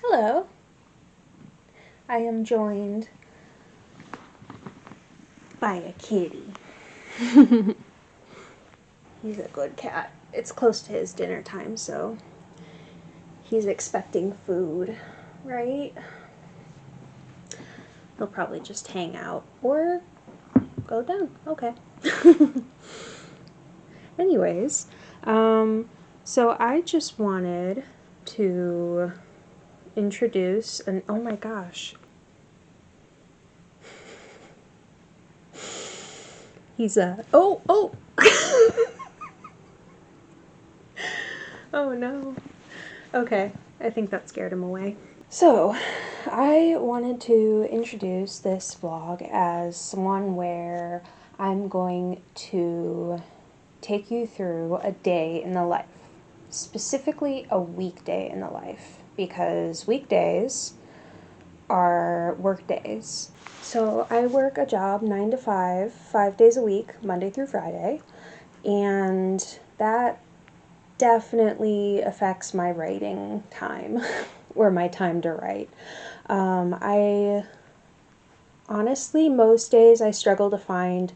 Hello. I am joined by a kitty. He's a good cat. It's close to his dinner time, so he's expecting food, right? He'll probably just hang out or go down. Okay. Anyways, so I just wanted to introduce an oh my gosh. He's a oh. Oh no. Okay, I think that scared him away. So, I wanted to introduce this vlog as one where I'm going to take you through a day in the life, specifically a weekday in the life, because weekdays are work days. So, I work a job 9 to 5, 5 days a week, Monday through Friday, and that definitely affects my writing time or my time to write. I honestly, most days I struggle to find,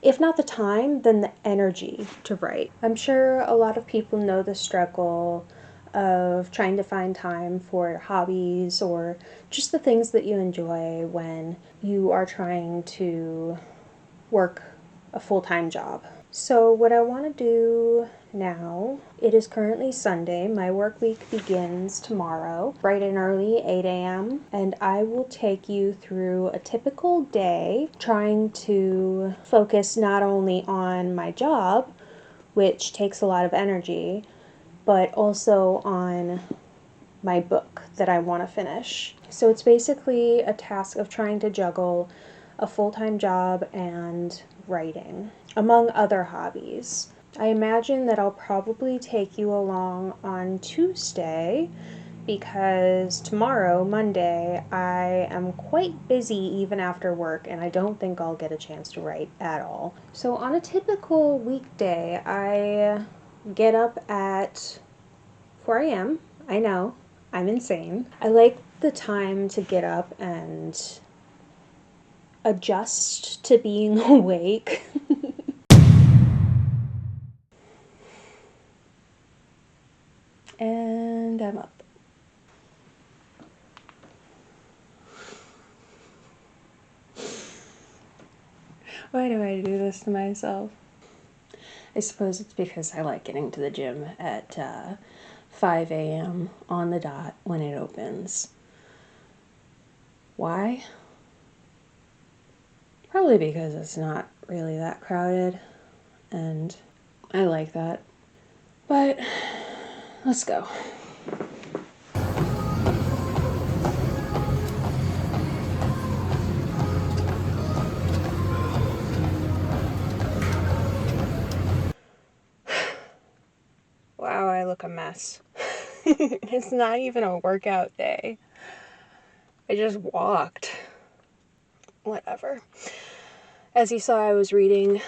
if not the time, then the energy to write. I'm sure a lot of people know the struggle of trying to find time for hobbies or just the things that you enjoy when you are trying to work a full-time job. So what I want to do now, it is currently Sunday. My work week begins tomorrow, bright and early, 8 a.m. And I will take you through a typical day, trying to focus not only on my job, which takes a lot of energy, but also on my book that I want to finish. So it's basically a task of trying to juggle a full-time job and writing, among other hobbies. I imagine that I'll probably take you along on Tuesday because tomorrow, Monday, I am quite busy even after work and I don't think I'll get a chance to write at all. So on a typical weekday, I get up at 4 a.m. I know, I'm insane. I like the time to get up and adjust to being awake. And I'm up. Why do I do this to myself? I suppose it's because I like getting to the gym at 5 a.m. on the dot when it opens. Why? Probably because it's not really that crowded, and I like that. But let's go. Wow, I look a mess. It's not even a workout day. I just walked. Whatever. As you saw, I was reading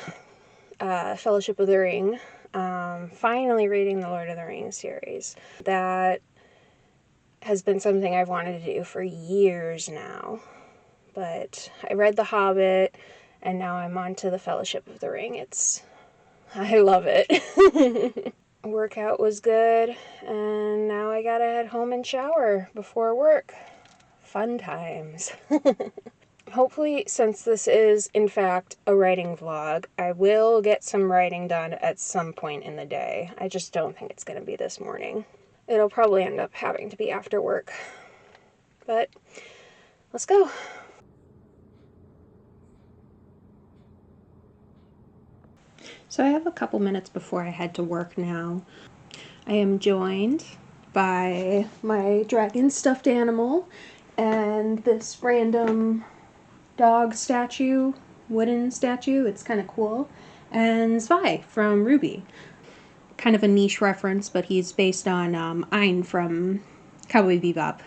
Fellowship of the Ring. Finally reading the Lord of the Rings series. That has been something I've wanted to do for years now. But I read The Hobbit, and now I'm on to the Fellowship of the Ring. I love it. Workout was good, and now I gotta head home and shower before work. Fun times. Hopefully, since this is, in fact, a writing vlog, I will get some writing done at some point in the day. I just don't think it's going to be this morning. It'll probably end up having to be after work. But, let's go. So I have a couple minutes before I head to work now. I am joined by my dragon stuffed animal and this random dog statue, wooden statue. It's kind of cool. And Zwei from RWBY. Kind of a niche reference, but he's based on Ein from Cowboy Bebop.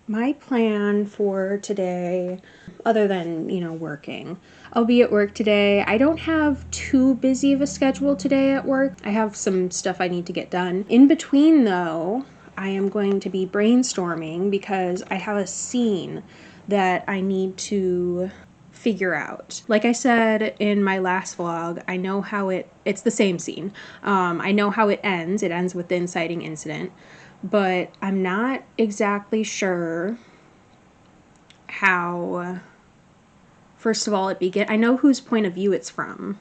My plan for today, other than, working, I'll be at work today. I don't have too busy of a schedule today at work. I have some stuff I need to get done. In between, though, I am going to be brainstorming because I have a scene that I need to figure out. Like I said in my last vlog, I know how it's the same scene. I know how it ends. It ends with the inciting incident, but I'm not exactly sure how, first of all, it begins. I know whose point of view it's from,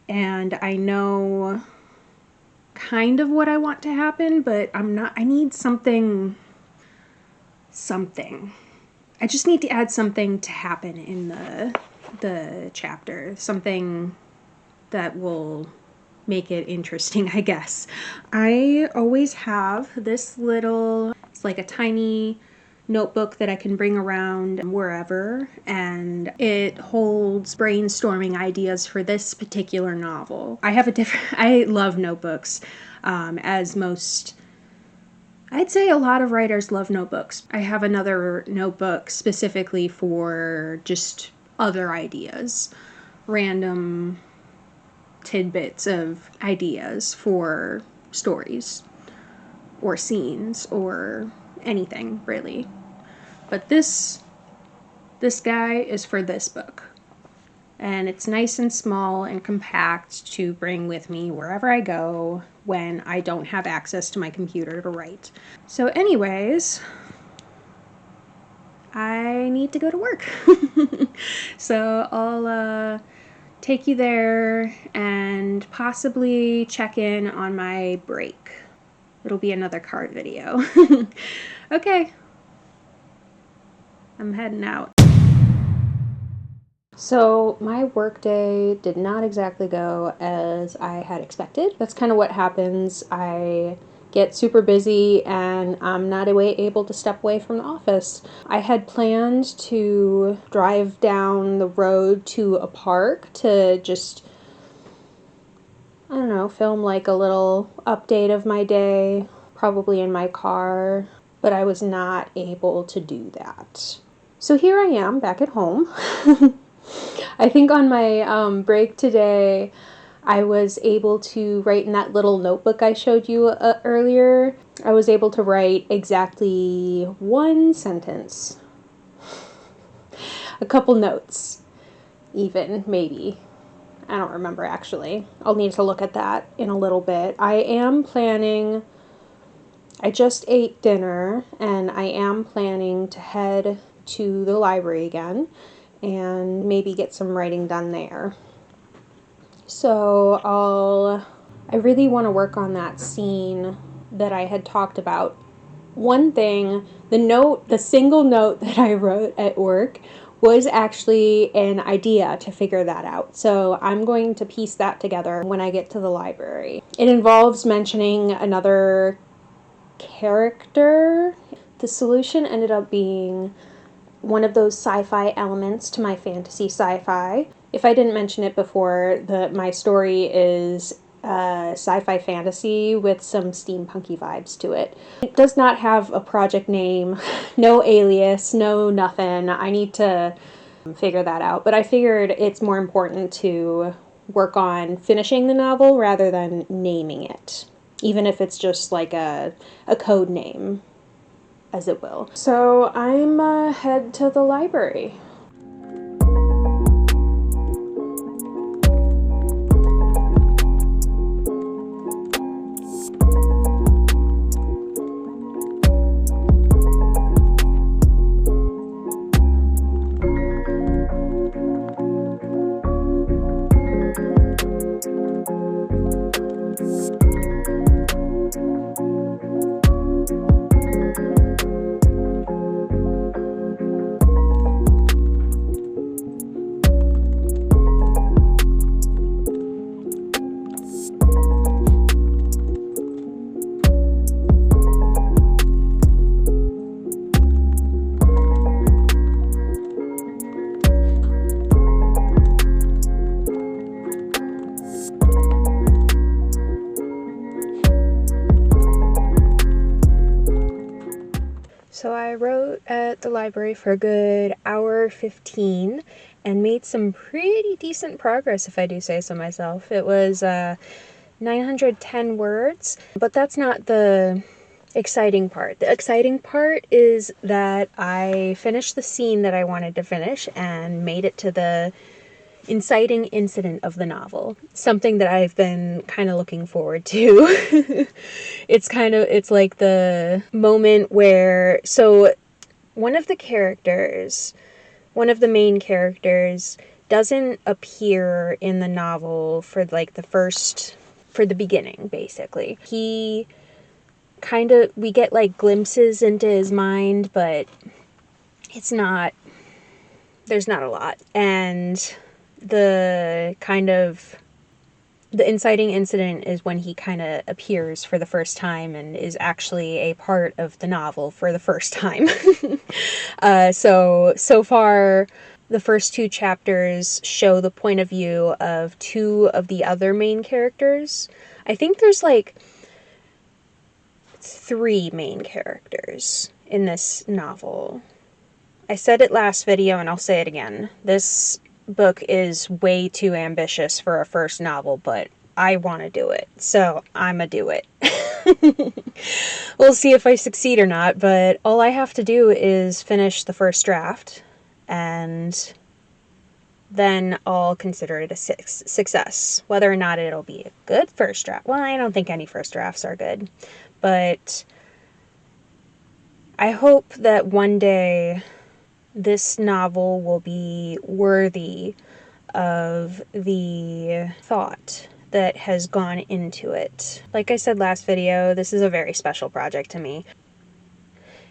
and I know kind of what I want to happen, but I need something. I just need to add something to happen in the chapter. Something that will make it interesting, I guess. I always have this little, it's like a tiny notebook that I can bring around wherever, and it holds brainstorming ideas for this particular novel. I love notebooks, as most, I'd say a lot of writers love notebooks. I have another notebook specifically for just other ideas, random tidbits of ideas for stories or scenes or anything, really. But this guy is for this book. And it's nice and small and compact to bring with me wherever I go when I don't have access to my computer to write. So anyways, I need to go to work. So I'll take you there and possibly check in on my break. It'll be another card video. Okay. I'm heading out. So my workday did not exactly go as I had expected. That's kind of what happens. I get super busy and I'm not able to step away from the office. I had planned to drive down the road to a park to just, I don't know, film like a little update of my day, probably in my car, but I was not able to do that. So here I am back at home. I think on my break today, I was able to write in that little notebook I showed you earlier. I was able to write exactly one sentence. A couple notes, even, maybe. I don't remember, actually. I'll need to look at that in a little bit. I just ate dinner, and I am planning to head to the library again and maybe get some writing done there. So I really want to work on that scene that I had talked about. One thing, the single note that I wrote at work was actually an idea to figure that out. So I'm going to piece that together when I get to the library. It involves mentioning another character. The solution ended up being one of those sci-fi elements to my fantasy sci-fi. If I didn't mention it before, my story is sci-fi fantasy with some steampunky vibes to it. It does not have a project name, no alias, no nothing. I need to figure that out, but I figured it's more important to work on finishing the novel rather than naming it, even if it's just like a code name, as it will. So I'm head to the library. So I wrote at the library for a good hour 15 and made some pretty decent progress, if I do say so myself. It was 910 words, but that's not the exciting part. The exciting part is that I finished the scene that I wanted to finish and made it to the inciting incident of the novel. Something that I've been kind of looking forward to. It's like the moment where, so one of the main characters doesn't appear in the novel for like for the beginning, basically. We get like glimpses into his mind, but there's not a lot. And the inciting incident is when he kind of appears for the first time and is actually a part of the novel for the first time. So far, the first 2 chapters show the point of view of 2 of the other main characters. I think there's like 3 main characters in this novel. I said it last video and I'll say it again. This book is way too ambitious for a first novel, but I want to do it, so I'ma do it. We'll see if I succeed or not, but all I have to do is finish the first draft, and then I'll consider it a success. Whether or not it'll be a good first draft. Well, I don't think any first drafts are good, but I hope that one day this novel will be worthy of the thought that has gone into it. Like I said last video, this is a very special project to me.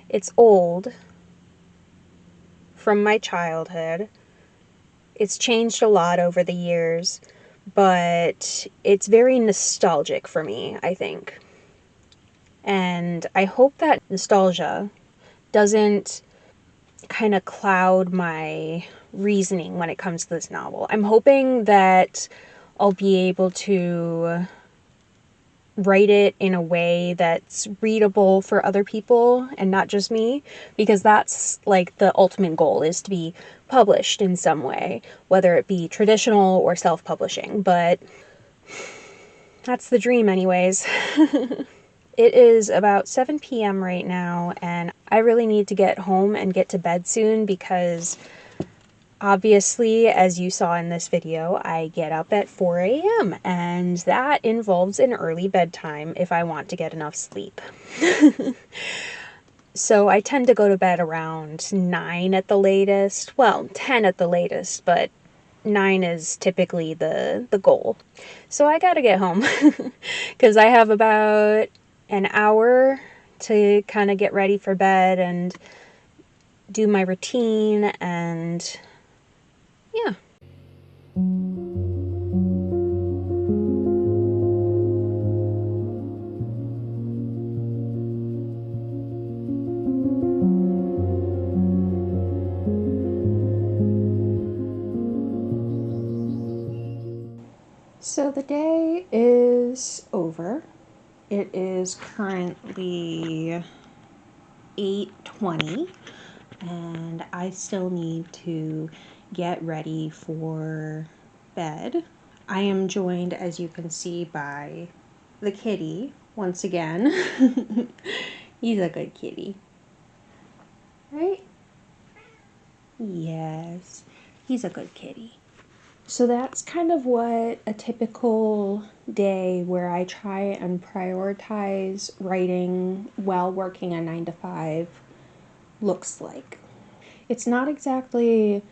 It's old, from my childhood. It's changed a lot over the years, but it's very nostalgic for me, I think. And I hope that nostalgia doesn't kind of cloud my reasoning when it comes to this novel. I'm hoping that I'll be able to write it in a way that's readable for other people and not just me, because that's like the ultimate goal, is to be published in some way, whether it be traditional or self-publishing, but that's the dream anyways. It is about 7 p.m. right now, and I really need to get home and get to bed soon because obviously, as you saw in this video, I get up at 4 a.m. and that involves an early bedtime if I want to get enough sleep. So I tend to go to bed around 9 at the latest. Well, 10 at the latest, but 9 is typically the goal. So I gotta get home because I have about an hour to kind of get ready for bed and do my routine, and yeah. So the day is over. It is currently 8:20 and I still need to get ready for bed. I am joined, as you can see, by the kitty once again. He's a good kitty, right? Yes, he's a good kitty. So that's kind of what a typical day where I try and prioritize writing while working a 9 to 5 looks like. It's not exactly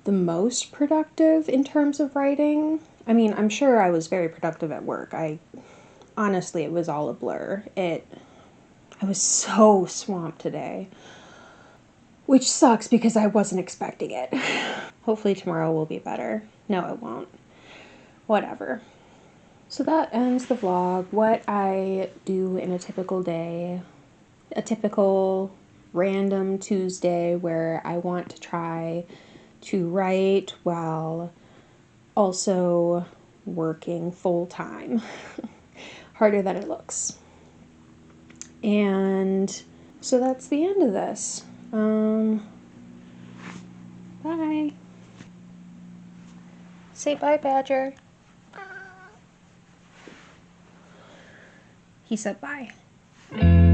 the most productive in terms of writing. I mean, I'm sure I was very productive at work. Honestly, it was all a blur. I was so swamped today, which sucks because I wasn't expecting it. Hopefully tomorrow will be better. No, it won't. Whatever. So that ends the vlog. What I do in a typical day, a typical random Tuesday where I want to try to write while also working full time. Harder than it looks. And so that's the end of this. Bye. Say bye, Badger. He said bye. Bye.